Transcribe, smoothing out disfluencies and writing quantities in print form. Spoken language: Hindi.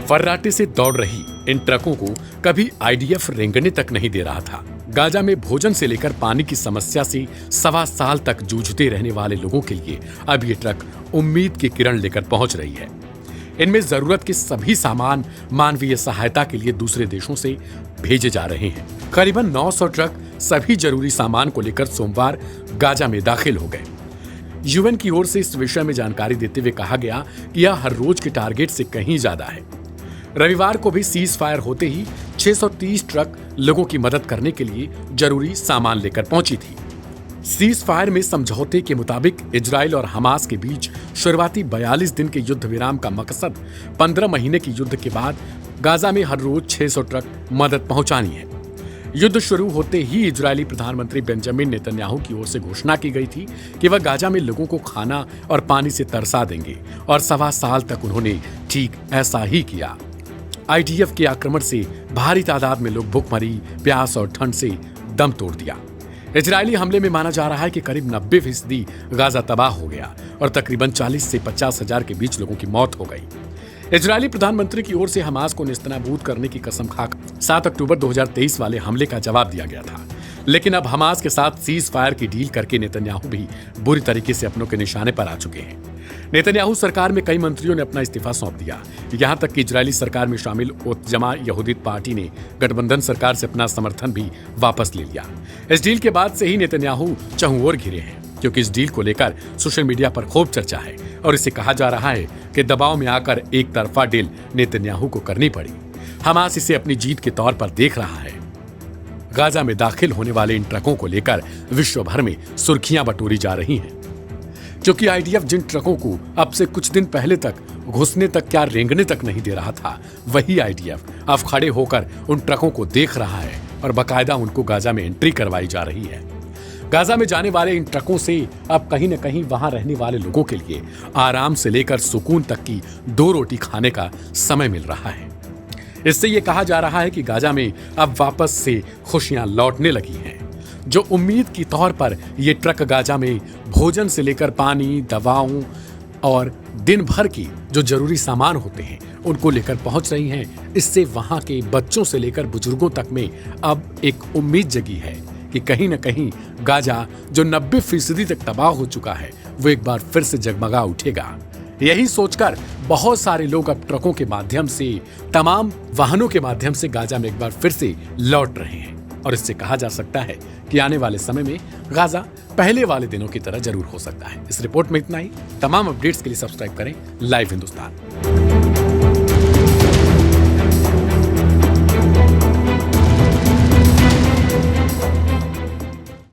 फर्राटे से दौड़ रही इन ट्रकों को कभी आईडीएफ रेंगने तक नहीं दे रहा था। गाजा में भोजन से लेकर पानी की समस्या से 1.25 साल तक जूझते रहने वाले लोगों के लिए अब ये ट्रक उम्मीद की किरण लेकर पहुंच रही है। इनमें जरूरत के सभी सामान मानवीय सहायता के लिए दूसरे देशों से भेजे जा रहे हैं। करीबन 900 ट्रक सभी जरूरी सामान को लेकर सोमवार गाजा में दाखिल हो गए। यूएन की ओर से इस विषय में जानकारी देते हुए कहा गया कि यह हर रोज के टारगेट से कहीं ज्यादा है। रविवार को भी सीज फायर होते ही 630 ट्रक लोगों की मदद करने के लिए जरूरी सामान लेकर पहुंची थी। सीज फायर में समझौते के मुताबिक इजराइल और हमास के बीच शुरुआती 42 दिन के युद्ध विराम का मकसद 15 महीने के युद्ध के बाद गाजा में हर रोज 600 ट्रक मदद पहुंचानी है। युद्ध शुरू होते ही इजरायली प्रधानमंत्री बेंजामिन नेतन्याहू की ओर से घोषणा की गई थी कि वह गाजा में लोगों को खाना और पानी से तरसा देंगे, और 1.25 साल तक उन्होंने ठीक ऐसा ही किया। आईडीएफ के आक्रमण से भारी तादाद में लोग भूखमरी, प्यास और ठंड से दम तोड़ दिया। इजरायली हमले में माना जा रहा है कि करीब 90% गाजा तबाह हो गया और तकरीबन 40 से 50 हजार के बीच लोगों की मौत हो गई। इजरायली प्रधानमंत्री की ओर से हमास को नेस्तनाबूद करने की कसम खाकर 7 अक्टूबर 2023 वाले हमले का जवाब दिया गया था, लेकिन अब हमास के साथ सीज फायर की डील करके नेतन्याहू भी बुरी तरीके से अपनों के निशाने पर आ चुके हैं। नेतन्याहू सरकार में कई मंत्रियों ने अपना इस्तीफा सौंप दिया। यहां तक कि इजरायली सरकार में शामिल ओतजमा यहूदीत पार्टी ने गठबंधन सरकार से अपना समर्थन भी वापस ले लिया। इस डील के बाद से ही नेतन्याहू चहुं ओर घिरे हैं, क्योंकि इस डील को लेकर सोशल मीडिया पर खूब चर्चा है और इसे कहा जा रहा है कि दबाव में आकर एक तरफा डील नेतन्याहू को करनी पड़ी। हमास इसे अपनी जीत के तौर पर देख रहा है। गाजा में दाखिल होने वाले इन ट्रकों को लेकर विश्व भर में सुर्खियां बटोरी जा रही हैं, क्योंकि आईडीएफ जिन ट्रकों को अब से कुछ दिन पहले तक घुसने तक क्या रेंगने तक नहीं दे रहा था, वही आईडीएफ अब खड़े होकर उन ट्रकों को देख रहा है और बाकायदा उनको गाजा में एंट्री करवाई जा रही है। गाजा में जाने वाले इन ट्रकों से अब कहीं न कहीं वहां रहने वाले लोगों के लिए आराम से लेकर सुकून तक की 2 रोटी खाने का समय मिल रहा है। इससे ये कहा जा रहा है कि गाजा में अब वापस से खुशियां लौटने लगी हैं। जो उम्मीद की तौर पर ये ट्रक गाजा में भोजन से लेकर पानी, दवाओं और दिन भर की जो जरूरी सामान होते हैं उनको लेकर पहुंच रही हैं, इससे वहां के बच्चों से लेकर बुजुर्गों तक में अब एक उम्मीद जगी है कि कहीं न कहीं गाजा जो 90% तक तबाह हो चुका है वो एक बार फिर से जगमगा उठेगा। यही सोचकर बहुत सारे लोग अब ट्रकों के माध्यम से, तमाम वाहनों के माध्यम से गाजा में एक बार फिर से लौट रहे हैं, और इससे कहा जा सकता है कि आने वाले समय में गाजा पहले वाले दिनों की तरह जरूर हो सकता है। इस रिपोर्ट में इतना ही। तमाम अपडेट्स के लिए सब्सक्राइब करें लाइव हिंदुस्तान।